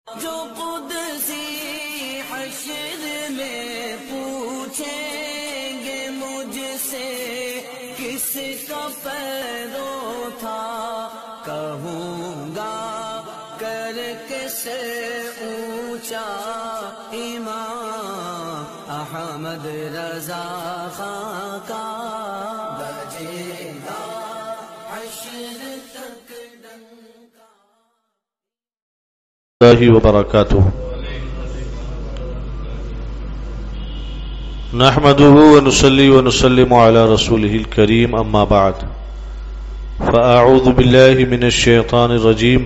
جو قدسی حشر میں پوچھیں گے مجھ سے کس کا پیرو تھا، کہوں گا کر کے سے اونچا امام احمد رضا خاں کا بجے گا حشر تک اللہ وبرکاتہ۔ نحمده ونصلي ونسلم على رسوله الكريم، اما بعد، فاعوذ بالله من الشيطان الرجيم۔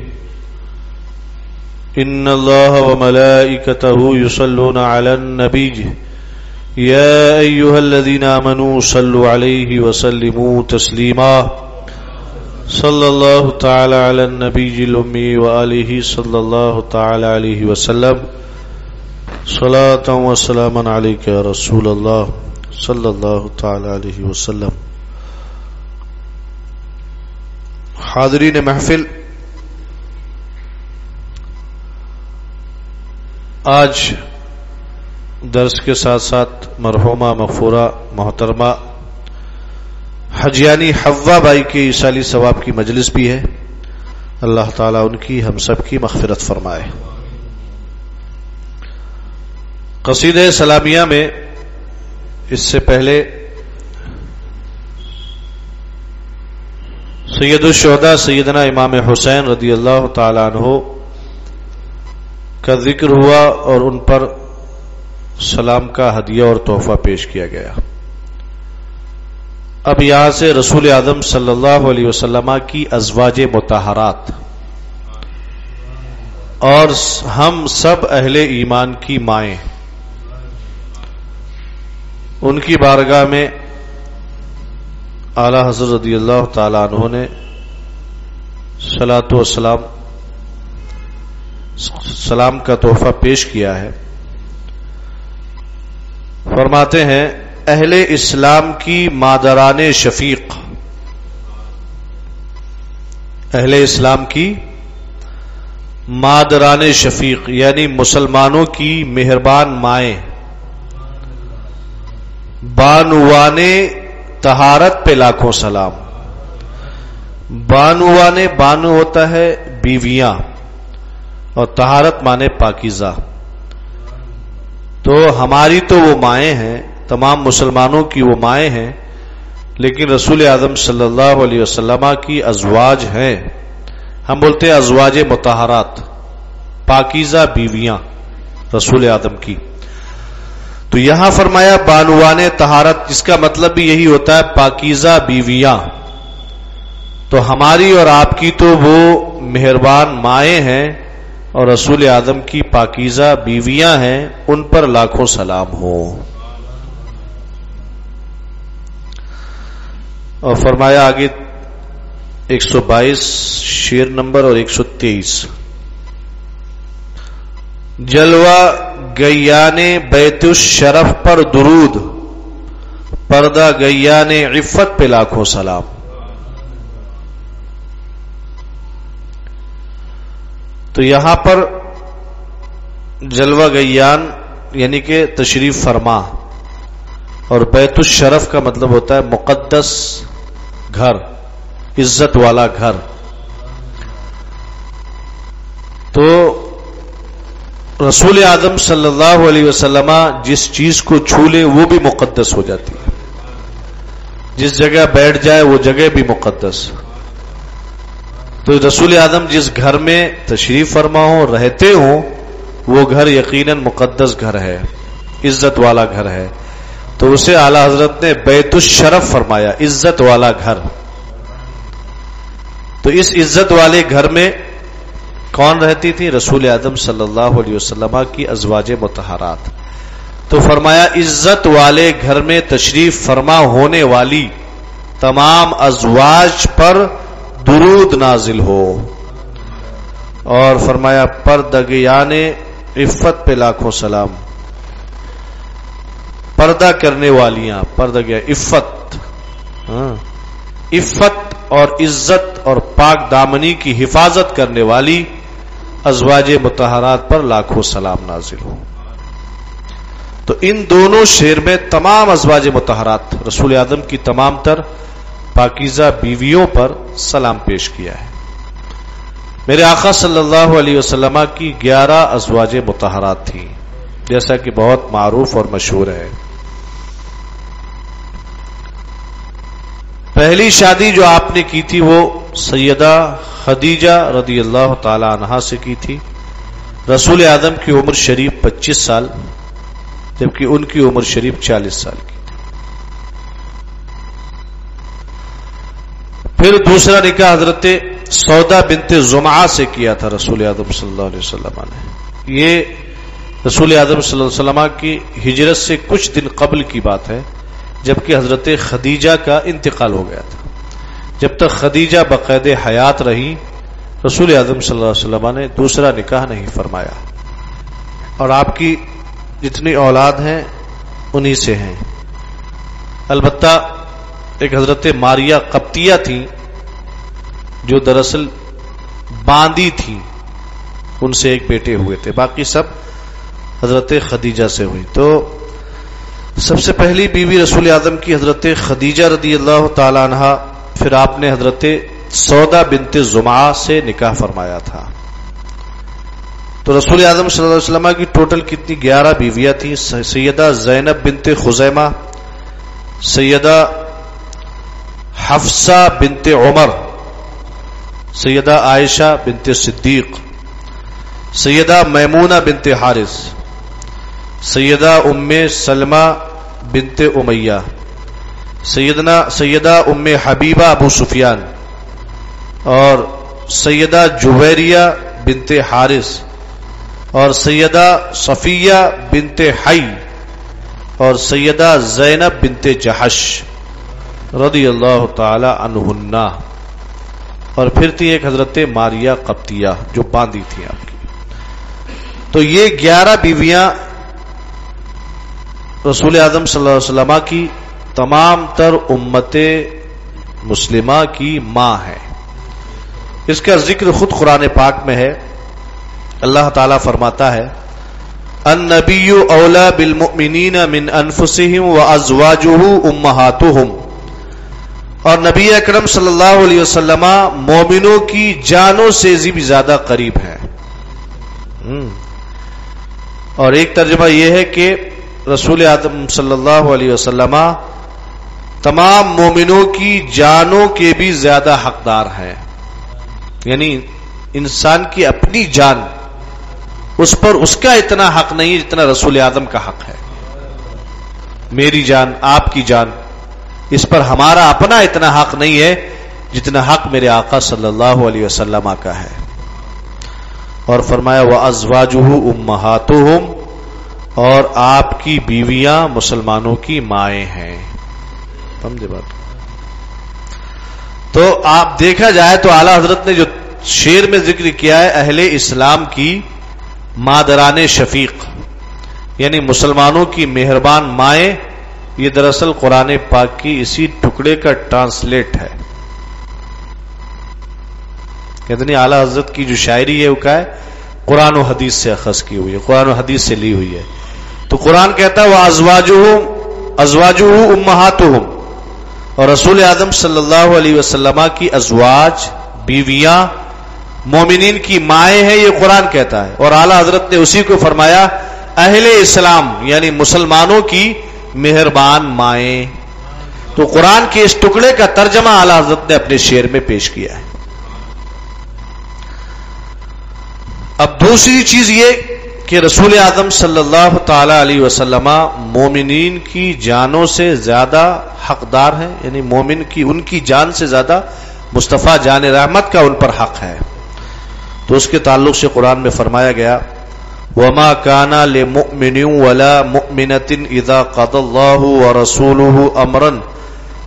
ان الله وملائكته يصلون على النبي يا ايها الذين امنوا صلوا عليه وسلموا تسليما، صلی اللہ تعالی علی النبی الامی وآلہ صلی اللہ تعالی علیہ وسلم، صلاۃ و سلاما علیک یا رسول اللہ صلی اللہ تعالی علیہ وسلم۔ حاضرین محفل، آج درس کے ساتھ ساتھ مرحومہ مغفورہ محترمہ حجیانی حوا بائی کے ایصالی ثواب کی مجلس بھی ہے، اللہ تعالیٰ ان کی ہم سب کی مغفرت فرمائے۔ قصیدہ سلامیہ میں اس سے پہلے سید الشہداء سیدنا امام حسین رضی اللہ تعالیٰ عنہ کا ذکر ہوا اور ان پر سلام کا ہدیہ اور تحفہ پیش کیا گیا۔ اب یہاں سے رسول اعظم صلی اللہ علیہ وسلم کی ازواج مطہرات اور ہم سب اہل ایمان کی مائیں، ان کی بارگاہ میں اعلیٰ حضرت رضی اللہ تعالی عنہ نے صلاۃ و سلام کا تحفہ پیش کیا ہے۔ فرماتے ہیں، اہل اسلام کی مادران شفیق، اہل اسلام کی مادران شفیق یعنی مسلمانوں کی مہربان مائیں، بانوان طہارت پہ لاکھوں سلام۔ بانو ہوتا ہے بیویاں اور طہارت مانے پاکیزہ، تو ہماری تو وہ مائیں ہیں، تمام مسلمانوں کی وہ مائیں ہیں، لیکن رسول اعظم صلی اللہ علیہ وسلم کی ازواج ہیں، ہم بولتے ہیں ازواج مطہرات، پاکیزہ بیویاں رسول اعظم کی۔ تو یہاں فرمایا بانوان طہارت، جس کا مطلب بھی یہی ہوتا ہے پاکیزہ بیویاں، تو ہماری اور آپ کی تو وہ مہربان مائیں ہیں اور رسول اعظم کی پاکیزہ بیویاں ہیں، ان پر لاکھوں سلام ہو۔ اور فرمایا آگے 122 شعر نمبر اور 123، جلوہ گیان بیت الشرف پر درود، پردہ گیان عفت پہ لاکھوں سلام۔ تو یہاں پر جلوہ گیان یعنی کہ تشریف فرما، اور بیت الشرف کا مطلب ہوتا ہے مقدس گھر، عزت والا گھر۔ تو رسول اعظم صلی اللہ علیہ وسلم جس چیز کو چھو لے وہ بھی مقدس ہو جاتی ہے، جس جگہ بیٹھ جائے وہ جگہ بھی مقدس۔ تو رسول اعظم جس گھر میں تشریف فرما ہو، رہتے ہوں، وہ گھر یقیناً مقدس گھر ہے، عزت والا گھر ہے، تو اسے اعلیٰ حضرت نے بیت الشرف فرمایا، عزت والا گھر۔ تو اس عزت والے گھر میں کون رہتی تھی؟ رسول اعظم صلی اللہ علیہ وسلم کی ازواج مطہرات۔ تو فرمایا عزت والے گھر میں تشریف فرما ہونے والی تمام ازواج پر درود نازل ہو، اور فرمایا پردگیان عفت پہ لاکھوں سلام، پردہ کرنے والیاں، پردہ گیا عفت، عفت اور عزت اور پاک دامنی کی حفاظت کرنے والی ازواج مطہرات پر لاکھوں سلام نازل ہو۔ تو ان دونوں شعر میں تمام ازواج مطہرات رسول اعظم کی تمام تر پاکیزہ بیویوں پر سلام پیش کیا ہے۔ میرے آقا صلی اللہ علیہ وسلم کی 11 ازواج مطہرات تھیں، جیسا کہ بہت معروف اور مشہور ہے۔ پہلی شادی جو آپ نے کی تھی وہ سیدہ خدیجہ رضی اللہ تعالی عنہا سے کی تھی۔ رسول اعظم کی عمر شریف 25 سال، جبکہ ان کی عمر شریف 40 سال کی تھی۔ پھر دوسرا نکاح حضرت سودا بنت زمعہ سے کیا تھا رسول اعظم صلی اللہ علیہ وسلم نے۔ یہ رسول اعظم صلی اللہ علیہ وسلم کی ہجرت سے کچھ دن قبل کی بات ہے، جبکہ حضرت خدیجہ کا انتقال ہو گیا تھا۔ جب تک خدیجہ بقید حیات رہی، رسول اعظم صلی اللہ علیہ وسلم نے دوسرا نکاح نہیں فرمایا، اور آپ کی جتنی اولاد ہیں انہی سے ہیں۔ البتہ ایک حضرت ماریہ قبطیہ تھی جو دراصل باندی تھی، ان سے ایک بیٹے ہوئے تھے، باقی سب حضرت خدیجہ سے ہوئی۔ تو سب سے پہلی بیوی رسول اعظم کی حضرت خدیجہ رضی اللہ تعالی عنہا، پھر آپ نے حضرت سودا بنت زمعہ سے نکاح فرمایا تھا۔ تو رسول اعظم صلی اللہ علیہ وسلم کی ٹوٹل کتنی 11 بیویاں تھیں۔ سیدہ زینب بنت خزیمہ، سیدہ حفصہ بنت عمر، سیدہ عائشہ بنت صدیق، سیدہ میمونہ بنت حارث، سیدہ ام سلمہ بنت امیہ، سیدہ ام حبیبہ ابو سفیان، اور سیدہ جویریہ بنت حارث، اور سیدہ صفیہ بنت حی، اور سیدہ زینب بنت جحش رضی اللہ تعالی عنہن، اور پھر تھی ایک حضرت ماریہ قبطیہ جو باندی تھی آپ کی۔ تو یہ 11 بیویاں رسول اعظم صلی اللہ علیہ وسلم کی تمام تر امت مسلمہ کی ماں ہے۔ اس کا ذکر خود قرآن پاک میں ہے۔ اللہ تعالیٰ فرماتا ہے النبی اولا بالمؤمنین من انفسہم وازواجہ امہاتہم، اور نبی اکرم صلی اللہ علیہ وسلم مومنوں کی جانوں سے بھی زیادہ قریب ہیں۔ اور ایک ترجمہ یہ ہے کہ رسول اعظم صلی اللہ علیہ وسلم تمام مومنوں کی جانوں کے بھی زیادہ حقدار ہیں، یعنی انسان کی اپنی جان، اس پر اس کا اتنا حق نہیں جتنا رسول اعظم کا حق ہے۔ میری جان، آپ کی جان، اس پر ہمارا اپنا اتنا حق نہیں ہے جتنا حق میرے آقا صلی اللہ علیہ وسلم کا ہے۔ اور فرمایا وَأَزْوَاجُهُ أُمَّهَاتُهُمْ، اور آپ کی بیویاں مسلمانوں کی مائیں ہیں۔ سمجھے بات؟ تو آپ دیکھا جائے تو اعلی حضرت نے جو شعر میں ذکر کیا ہے اہل اسلام کی مادران شفیق، یعنی مسلمانوں کی مہربان مائیں، یہ دراصل قرآن پاک کی اسی ٹکڑے کا ٹرانسلیٹ ہے۔ کتنی اعلی حضرت کی جو شاعری ہے وہ کیا ہے؟ قرآن و حدیث سے اخذ کی ہوئی ہے، قرآن و حدیث سے لی ہوئی ہے۔ تو قرآن کہتا ہے ازواجہ امہاتہم، اور رسول اعظم صلی اللہ علیہ وسلم کی ازواج، بیویاں مومنین کی مائیں ہیں، یہ قرآن کہتا ہے۔ اور اعلی حضرت نے اسی کو فرمایا اہل اسلام، یعنی مسلمانوں کی مہربان مائیں۔ تو قرآن کے اس ٹکڑے کا ترجمہ اعلی حضرت نے اپنے شعر میں پیش کیا ہے۔ اب دوسری چیز یہ کہ رسول اعظم صلی اللہ تعالی علیہ وسلم مومنین کی جانوں سے زیادہ حقدار ہیں، یعنی مومن کی ان کی جان سے زیادہ مصطفیٰ جان رحمت کا ان پر حق ہے۔ تو اس کے تعلق سے قرآن میں فرمایا گیا وَمَا كَانَ لِمُؤْمِنٍ وَلَا مُؤْمِنَةٍ إِذَا قَضَى اللَّهُ وَرَسُولُهُ أَمْرًا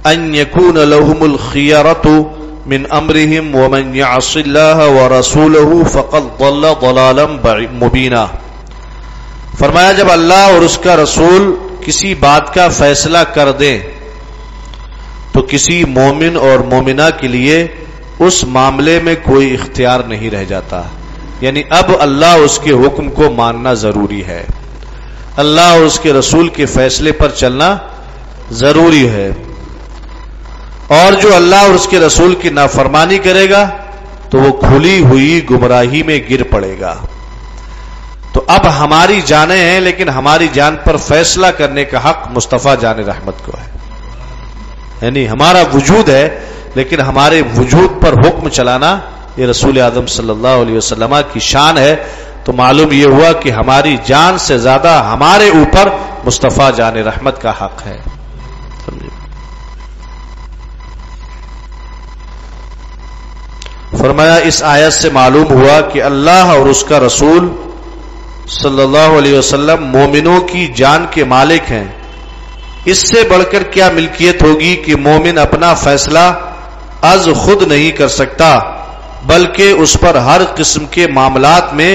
أَن يَكُونَ لَهُمُ الْخِيَرَةُ من امرهم ومن يعص الله ورسوله فقد ضل ضلالا مبینا۔ فرمایا جب اللہ اور اس کا رسول کسی بات کا فیصلہ کر دیں تو کسی مومن اور مومنہ کے لیے اس معاملے میں کوئی اختیار نہیں رہ جاتا یعنی اب اللہ اس کے حکم کو ماننا ضروری ہے، اللہ اور اس کے رسول کے فیصلے پر چلنا ضروری ہے، اور جو اللہ اور اس کے رسول کی نافرمانی کرے گا تو وہ کھلی ہوئی گمراہی میں گر پڑے گا۔ تو اب ہماری جانیں ہیں، لیکن ہماری جان پر فیصلہ کرنے کا حق مصطفیٰ جان رحمت کو ہے، یعنی ہمارا وجود ہے لیکن ہمارے وجود پر حکم چلانا یہ رسول اعظم صلی اللہ علیہ وسلم کی شان ہے۔ تو معلوم یہ ہوا کہ ہماری جان سے زیادہ ہمارے اوپر مصطفیٰ جان رحمت کا حق ہے۔ فرمایا اس آیت سے معلوم ہوا کہ اللہ اور اس کا رسول صلی اللہ علیہ وسلم مومنوں کی جان کے مالک ہیں۔ اس سے بڑھ کر کیا ملکیت ہوگی کہ مومن اپنا فیصلہ از خود نہیں کر سکتا، بلکہ اس پر ہر قسم کے معاملات میں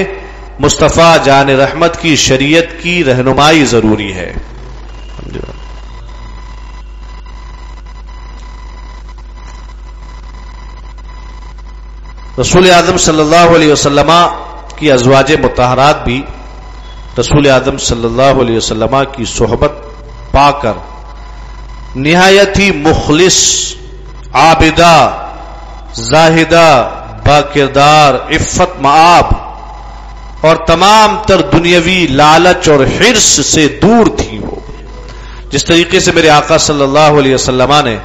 مصطفیٰ جان رحمت کی شریعت کی رہنمائی ضروری ہے۔ رسول اعظم صلی اللہ علیہ وسلم کی ازواج مطہرات بھی رسول اعظم صلی اللہ علیہ وسلم کی صحبت پا کر نہایت ہی مخلص، عابدہ، زاہدہ، باکردار، عفت مآب اور تمام تر دنیاوی لالچ اور حرص سے دور تھی۔ وہ جس طریقے سے میرے آقا صلی اللہ علیہ وسلم نے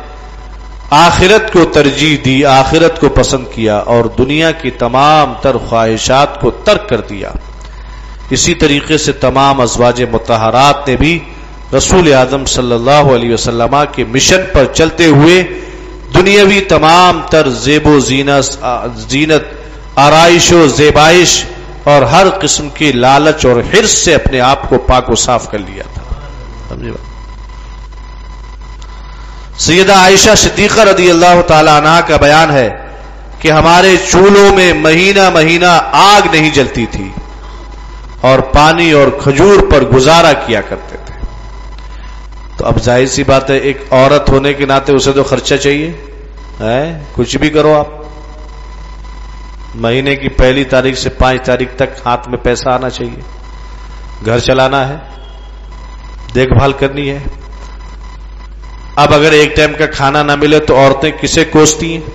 آخرت کو ترجیح دی، آخرت کو پسند کیا اور دنیا کی تمام تر خواہشات کو ترک کر دیا، اسی طریقے سے تمام ازواج مطہرات نے بھی رسول اعظم صلی اللہ علیہ وسلم کے مشن پر چلتے ہوئے دنیاوی تمام تر زیب و زینت، آرائش و زیبائش اور ہر قسم کے لالچ اور حرص سے اپنے آپ کو پاک و صاف کر لیا تھا۔ سمجھے بات؟ سیدہ عائشہ صدیقہ رضی اللہ تعالی عنہا کا بیان ہے کہ ہمارے چولہوں میں مہینہ مہینہ آگ نہیں جلتی تھی اور پانی اور کھجور پر گزارا کیا کرتے تھے۔ تو اب ظاہر سی بات ہے، ایک عورت ہونے کے ناطے اسے تو خرچہ چاہیے، کچھ بھی کرو آپ، مہینے کی 1 تاریخ سے 5 تاریخ تک ہاتھ میں پیسہ آنا چاہیے، گھر چلانا ہے، دیکھ بھال کرنی ہے۔ اب اگر ایک ٹائم کا کھانا نہ ملے تو عورتیں کسے کوستی ہیں؟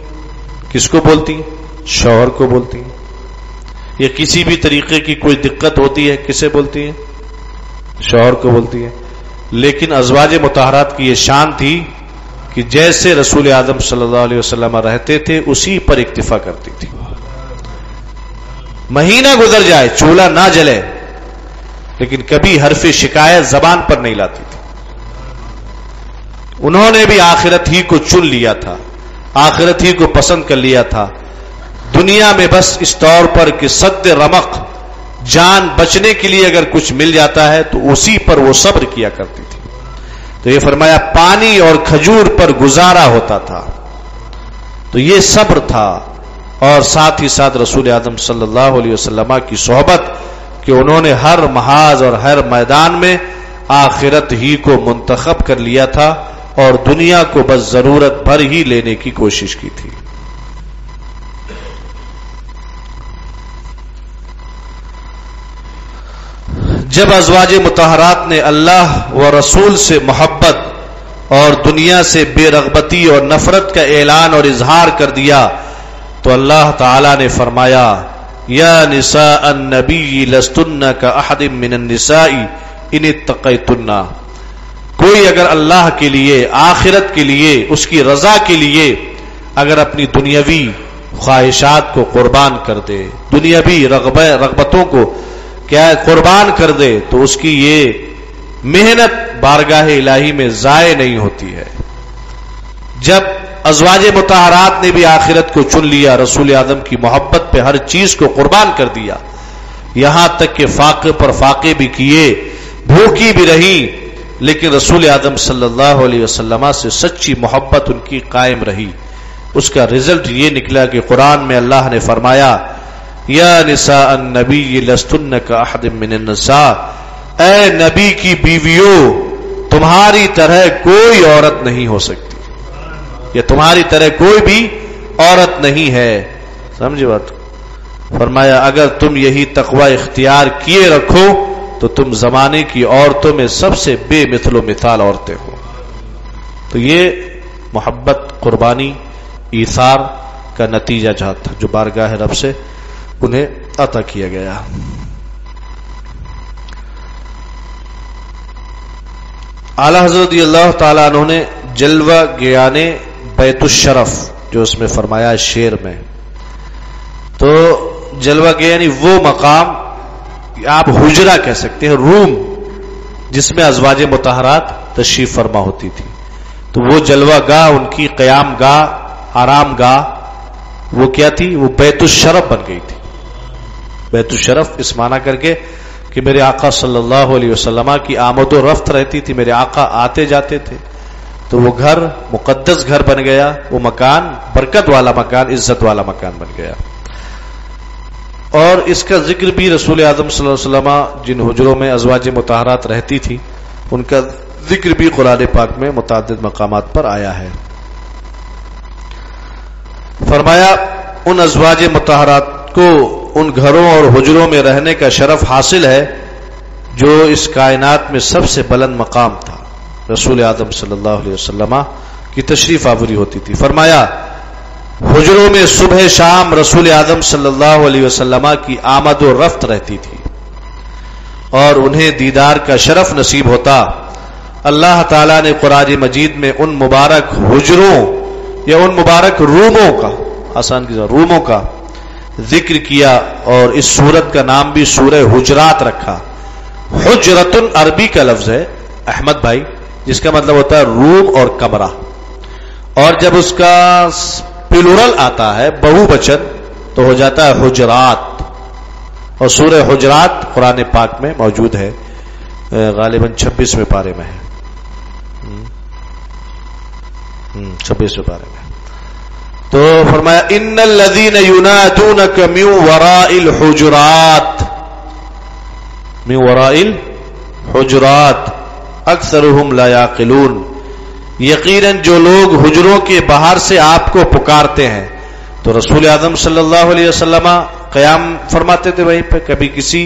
کس کو بولتی ہیں؟ شوہر کو بولتی ہیں۔ یا کسی بھی طریقے کی کوئی دقت ہوتی ہے کسے بولتی ہیں؟ شوہر کو بولتی ہیں۔ لیکن ازواج مطہرات کی یہ شان تھی کہ جیسے رسول اعظم صلی اللہ علیہ وسلم رہتے تھے اسی پر اکتفا کرتی تھی۔ مہینہ گزر جائے، چولہا نہ جلے، لیکن کبھی حرف شکایت زبان پر نہیں لاتی تھی۔ انہوں نے بھی آخرت ہی کو چن لیا تھا، آخرت ہی کو پسند کر لیا تھا، دنیا میں بس اس طور پر کہ صد رمق جان بچنے کے لیے اگر کچھ مل جاتا ہے تو اسی پر وہ صبر کیا کرتی تھی۔ تو یہ فرمایا پانی اور کھجور پر گزارا ہوتا تھا، تو یہ صبر تھا، اور ساتھ ہی ساتھ رسول اعظم صلی اللہ علیہ وسلم کی صحبت کہ انہوں نے ہر محاذ اور ہر میدان میں آخرت ہی کو منتخب کر لیا تھا اور دنیا کو بس ضرورت بھر ہی لینے کی کوشش کی تھی۔ جب ازواج مطہرات نے اللہ و رسول سے محبت اور دنیا سے بے رغبتی اور نفرت کا اعلان اور اظہار کر دیا تو اللہ تعالی نے فرمایا یا نساء النبی لستن کاحد من النساء ان اتقیتن، کوئی اگر اللہ کے لیے، آخرت کے لیے، اس کی رضا کے لیے اگر اپنی دنیاوی خواہشات کو قربان کر دے، دنیاوی رغبتوں کو کیا قربان کر دے، تو اس کی یہ محنت بارگاہ الہی میں ضائع نہیں ہوتی ہے۔ جب ازواج مطہرات نے بھی آخرت کو چن لیا، رسول اعظم کی محبت پہ ہر چیز کو قربان کر دیا، یہاں تک کہ فاقے پر فاقے بھی کیے، بھوکی بھی رہی، لیکن رسول اعظم صلی اللہ علیہ وسلم سے سچی محبت ان کی قائم رہی۔ اس کا رزلٹ یہ نکلا کہ قرآن میں اللہ نے فرمایا یا نساء النبی لستن کاحد من النساء، اے نبی کی بیویوں تمہاری طرح کوئی عورت نہیں ہو سکتی، یا تمہاری طرح کوئی بھی عورت نہیں ہے۔ سمجھے بات؟ فرمایا اگر تم یہی تقوی اختیار کیے رکھو تو تم زمانے کی عورتوں میں سب سے بے مثل و مثال عورتیں ہو. تو یہ محبت، قربانی، ایثار کا نتیجہ تھا جو بارگاہ رب سے انہیں عطا کیا گیا. اعلی حضرت رضی اللہ تعالیٰ عنہ نے جلوہ گیانے بیت الشرف جو اس میں فرمایا شعر میں، تو جلوہ گیا یعنی وہ مقام آپ حجرہ کہہ سکتے ہیں، روم جس میں ازواج مطہرات تشریف فرما ہوتی تھی. تو وہ جلوہ گاہ، ان کی قیام گاہ، آرام گاہ، وہ کیا تھی؟ وہ بیت الشرف بن گئی تھی. بیت الشرف اس معنی کر کے کہ میرے آقا صلی اللہ علیہ وسلم کی آمد و رفت رہتی تھی، میرے آقا آتے جاتے تھے، تو وہ گھر مقدس گھر بن گیا، وہ مکان برکت والا مکان، عزت والا مکان بن گیا. اور اس کا ذکر بھی رسول اعظم صلی اللہ علیہ وسلم جن حجروں میں ازواج مطہرات رہتی تھی ان کا ذکر بھی قرآن پاک میں متعدد مقامات پر آیا ہے. فرمایا ان ازواج مطہرات کو ان گھروں اور حجروں میں رہنے کا شرف حاصل ہے جو اس کائنات میں سب سے بلند مقام تھا. رسول اعظم صلی اللہ علیہ وسلم کی تشریف آوری ہوتی تھی. فرمایا حجروں میں صبح شام رسول اعظم صلی اللہ علیہ وسلم کی آمد و رفت رہتی تھی اور انہیں دیدار کا شرف نصیب ہوتا. اللہ تعالیٰ نے قرآن مجید میں ان مبارک حجروں یا ان مبارک روموں کا، آسان کی روموں کا ذکر کیا اور اس سورت کا نام بھی سورہ حجرات رکھا. حجرت عربی کا لفظ ہے احمد بھائی، جس کا مطلب ہوتا ہے روم اور کمرہ، اور جب اس کا پلورل آتا ہے بہو بچن تو ہو جاتا ہے حجرات. اور سورہ حجرات قرآن پاک میں موجود ہے، غالباً 26ویں پارے میں ہے، 26ویں پارے میں. تو فرمایا ان الذين ينادونك من وراء الحجرات، من وراء الحجرات اکثرهم لا يعقلون، یقیناً جو لوگ حجروں کے باہر سے آپ کو پکارتے ہیں. تو رسول اعظم صلی اللہ علیہ وسلم قیام فرماتے تھے وہیں پہ، کبھی کسی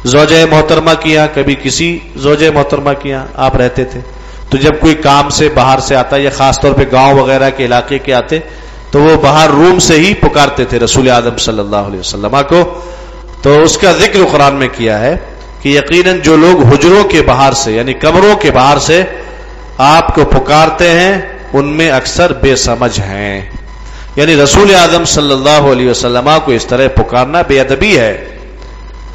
زوجہ محترمہ کی یہاں، کبھی کسی زوجہ محترمہ کی یہاں آپ رہتے تھے. تو جب کوئی کام سے باہر سے آتا یا خاص طور پہ گاؤں وغیرہ کے علاقے کے آتے تو وہ باہر روم سے ہی پکارتے تھے رسول اعظم صلی اللہ علیہ وسلم کو. تو اس کا ذکر قرآن میں کیا ہے کہ یقیناً جو لوگ حجروں کے باہر سے یعنی کمروں کے باہر سے آپ کو پکارتے ہیں ان میں اکثر بے سمجھ ہیں. یعنی رسول اعظم صلی اللہ علیہ وسلم کو اس طرح پکارنا بے ادبی ہے.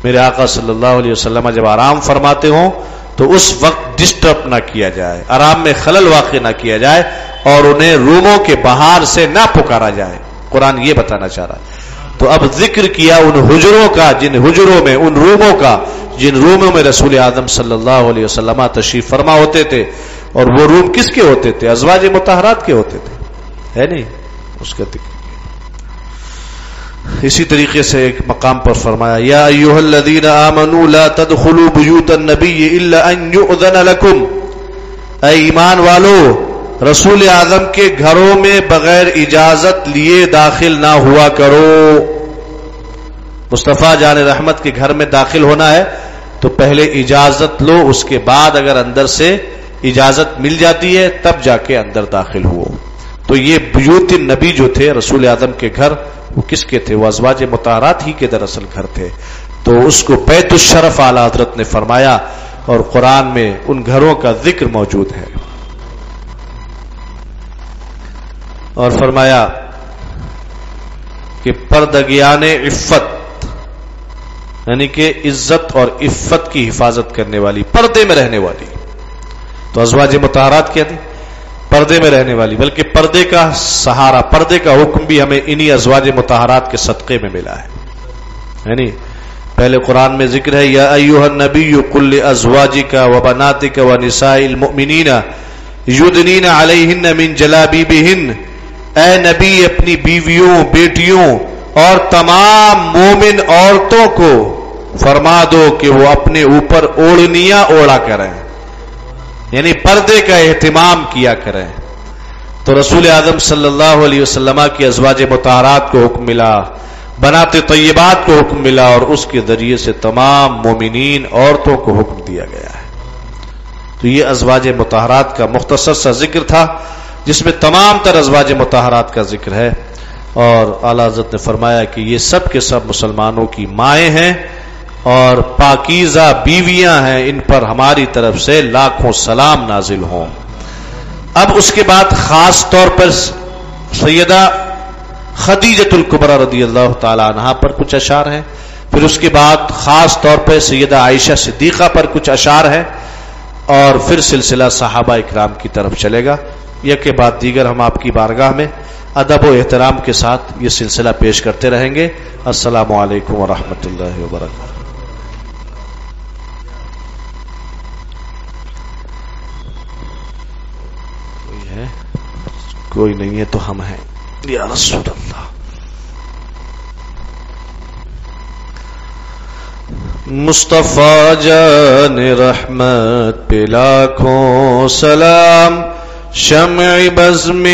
میرے آقا صلی اللہ علیہ وسلم جب آرام فرماتے ہوں تو اس وقت ڈسٹرب نہ کیا جائے، آرام میں خلل واقع نہ کیا جائے اور انہیں روموں کے باہر سے نہ پکارا جائے. قرآن یہ بتانا چاہ رہا ہے. تو اب ذکر کیا ان حجروں کا، جن حجروں میں، ان روموں کا جن روموں میں رسول اعظم صلی اللہ علیہ وسلم تشریف فرما ہوتے تھے. اور وہ روم کس کے ہوتے تھے؟ ازواج مطہرات کے ہوتے تھے، ہے نہیں؟ اس کا ذکر. اسی طریقے سے ایک مقام پر فرمایا یا ایھا الذین آمنوا لا تدخلوا بیوت النبی الا ان یؤذن لکم، اے ایمان والو رسول اعظم کے گھروں میں بغیر اجازت لیے داخل نہ ہوا کرو. مصطفیٰ جان رحمت کے گھر میں داخل ہونا ہے تو پہلے اجازت لو، اس کے بعد اگر اندر سے اجازت مل جاتی ہے تب جا کے اندر داخل ہو. تو یہ بیوت النبی جو تھے رسول اعظم کے گھر، وہ کس کے تھے؟ وہ ازواج مطہرات ہی کے دراصل گھر تھے. تو اس کو بیت الشرف اعلی حضرت نے فرمایا اور قرآن میں ان گھروں کا ذکر موجود ہے. اور فرمایا کہ پردگیان عفت، یعنی کہ عزت اور عفت کی حفاظت کرنے والی، پردے میں رہنے والی. تو ازواج مطہرات کیا تھی؟ پردے میں رہنے والی. بلکہ پردے کا سہارا، پردے کا حکم بھی ہمیں انہی ازواج مطہرات کے صدقے میں ملا ہے. یعنی پہلے قرآن میں ذکر ہے یا ایھا النبی قل لازواجک وبناتک ونساء المؤمنین یدنین علیہن من جلابیبہن، اے نبی اپنی بیویوں، بیٹیوں اور تمام مومن عورتوں کو فرما دو کہ وہ اپنے اوپر اوڑھنیاں اوڑھا کریں، یعنی پردے کا اہتمام کیا کریں. تو رسول اعظم صلی اللہ علیہ وسلم کی ازواج مطہرات کو حکم ملا بنات طیبات کو حکم ملا اور اس کے ذریعے سے تمام مومنین عورتوں کو حکم دیا گیا ہے. تو یہ ازواج مطہرات کا مختصر سا ذکر تھا جس میں تمام تر ازواج مطہرات کا ذکر ہے. اور اعلیٰ حضرت نے فرمایا کہ یہ سب کے سب مسلمانوں کی مائیں ہیں اور پاکیزہ بیویاں ہیں، ان پر ہماری طرف سے لاکھوں سلام نازل ہوں. اب اس کے بعد خاص طور پر سیدہ خدیجۃ الکبریٰ رضی اللہ تعالی عنہا پر کچھ اشعار ہیں، پھر اس کے بعد خاص طور پر سیدہ عائشہ صدیقہ پر کچھ اشعار ہیں، اور پھر سلسلہ صحابہ اکرام کی طرف چلے گا. یک کے بعد دیگر ہم آپ کی بارگاہ میں ادب و احترام کے ساتھ یہ سلسلہ پیش کرتے رہیں گے. السلام علیکم ورحمۃ اللہ وبرکاتہ. کوئی نہیں ہے تو ہم ہیں یا رسول اللہ. مصطفیٰ جان رحمت پہ لاکھوں سلام، شمع بزم